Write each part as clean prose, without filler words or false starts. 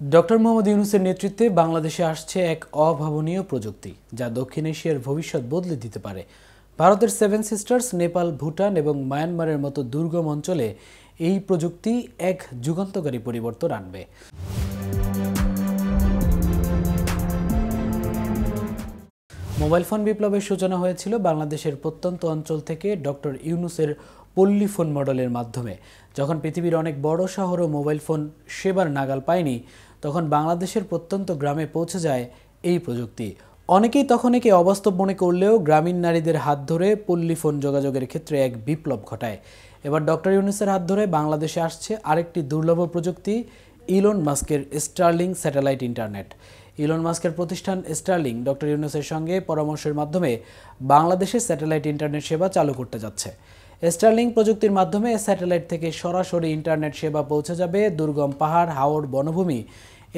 Doctor Mohammad ইউনূসের নেতৃত্বে বাংলাদেশে আসছে এক অভাবনীয় প্রযুক্তি, যা দক্ষিণ এশিয়ার ভবিষ্যৎ বদলে দিতে পারে। ভারতের সেভেন সিস্টার্স, নেপাল, ভুটান এবং মায়ানমারের মতো দুর্গম অঞ্চলে এই প্রযুক্তি এক যুগান্তকারী পরিবর্তন আনবে। মোবাইল ফোন বিপ্লবের সূচনা হয়েছিল বাংলাদেশের প্রত্যন্ত অঞ্চল থেকে ডক্টর ইউনূসের পল্লী ফোন মডেলের মাধ্যমে। যখন পৃথিবীর অনেক বড় শহরও মোবাইল ফোন সেবার নাগাল পায়নি, তখন বাংলাদেশের প্রত্যন্ত গ্রামে পৌঁছে যায় এই প্রযুক্তি। অনেকেই তখন একে অবাস্তব মনে করলেও গ্রামীণ নারীদের হাত ধরে পল্লী ফোন যোগাযোগের ক্ষেত্রে এক বিপ্লব ঘটায়। এবার ডক্টর ইউনূসের হাত ধরে বাংলাদেশে আসছে আরেকটি দুর্লভ প্রযুক্তি, ইলন মাস্কের স্টারলিং স্যাটেলাইট ইন্টারনেট। ইলন মাস্কের প্রতিষ্ঠান স্টারলিং ডক্টর ইউনূসের সঙ্গে পরামর্শের মাধ্যমে বাংলাদেশে স্যাটেলাইট ইন্টারনেট সেবা চালু করতে যাচ্ছে। স্টারলিং প্রযুক্তির মাধ্যমে স্যাটেলাইট থেকে সরাসরি ইন্টারনেট সেবা পৌঁছে যাবে দুর্গম পাহাড়, হাওর, বনভূমি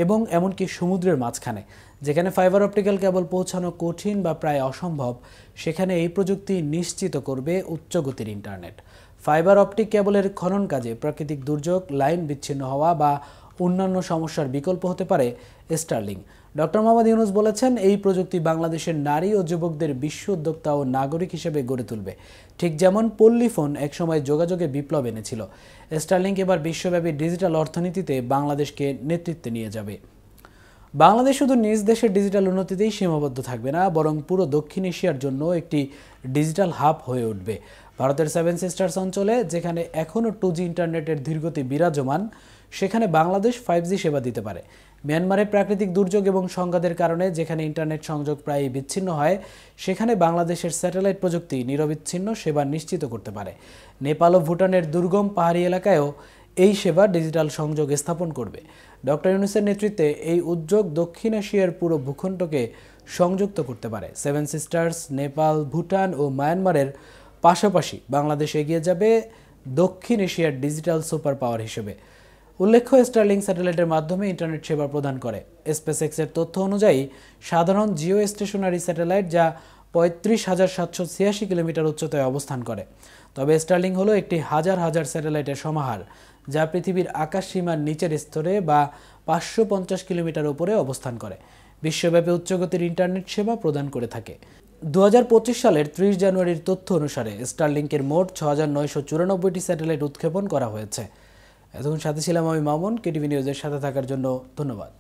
এবং এমনকি সমুদ্রের মাঝখানে। যেখানে ফাইবার অপটিক্যাল কেবল পৌঁছানো কঠিন বা প্রায় অসম্ভব, সেখানে এই প্রযুক্তি নিশ্চিত করবে উচ্চগতির ইন্টারনেট। ফাইবার অপটিক কেবলের খনন কাজে প্রাকৃতিক দুর্যোগ, লাইন বিচ্ছিন্ন হওয়া বা অন্যান্য সমস্যার বিকল্প হতে পারে স্টারলিং। ডক্টর মোহাম্মদ ইউনূস বলেছেন, এই প্রযুক্তি বাংলাদেশের নারী ও যুবকদের বিশ্ব উদ্যোক্তা ও নাগরিক হিসেবে গড়ে তুলবে। ঠিক যেমন পল্লী ফোন একসময় যোগাযোগে বিপ্লব এনেছিল, স্টারলিং এবার বিশ্বব্যাপী ডিজিটাল অর্থনীতিতে বাংলাদেশকে নেতৃত্বে নিয়ে যাবে। বাংলাদেশ শুধু নিজ দেশের ডিজিটাল উন্নতিতেই সীমাবদ্ধ থাকবে না, বরং পুরো দক্ষিণ এশিয়ার জন্য একটি ডিজিটাল হাব হয়ে উঠবে। ভারতের সেভেন সিস্টার্স অঞ্চলে, যেখানে এখনও 2G ইন্টারনেটের ধীরগতি বিরাজমান, সেখানে বাংলাদেশ 5G সেবা দিতে পারে। মিয়ানমারে প্রাকৃতিক দুর্যোগ এবং সংঘাতের কারণে যেখানে ইন্টারনেট সংযোগ প্রায় বিচ্ছিন্ন হয়, সেখানে বাংলাদেশের স্যাটেলাইট প্রযুক্তি নিরবিচ্ছিন্ন সেবা নিশ্চিত করতে পারে। নেপাল ও ভুটানের দুর্গম পাহাড়ি এলাকায়ও এই সেবা ডিজিটাল সংযোগ স্থাপন করবে। ডক্টর ইউনূসের নেতৃত্বে এই উদ্যোগ দক্ষিণ এশিয়ার পুরো ভূখণ্ডকে সংযুক্ত করতে পারে। সেভেন সিস্টার্স, নেপাল, ভুটান ও মায়ানমারের পাশাপাশি বাংলাদেশ এগিয়ে যাবে দক্ষিণ এশিয়ার ডিজিটাল সুপার পাওয়ার হিসেবে। উল্লেখ্য, স্টারলিং স্যাটেলাইটের মাধ্যমে ইন্টারনেট সেবা প্রদান করে। স্পেসএক্সের তথ্য অনুযায়ী সাধারণ জিও স্টেশনারি স্যাটেলাইট, যা ৩৫,৭৮৬ কিলোমিটার উচ্চতায় অবস্থান করে। তবে স্টারলিং হলো একটি হাজার হাজার স্যাটেলাইটের সমাহার, যা পৃথিবীর আকাশ সীমার নিচের স্তরে বা ৫৫০ কিলোমিটার উপরে অবস্থান করে। বিশ্বব্যাপী উচ্চগতির ইন্টারনেট সেবা প্রদান করে থাকে। ২০২৫ সালের ৩০ জানুয়ারির তথ্য অনুসারে স্টারলিংকের মোট ৬,৯৯৪টি স্যাটেলাইট উৎক্ষেপণ করা হয়েছে। এতক্ষণ সাথে ছিলাম আমি মামুন। কেটিভি নিউজের সাথে থাকার জন্য ধন্যবাদ।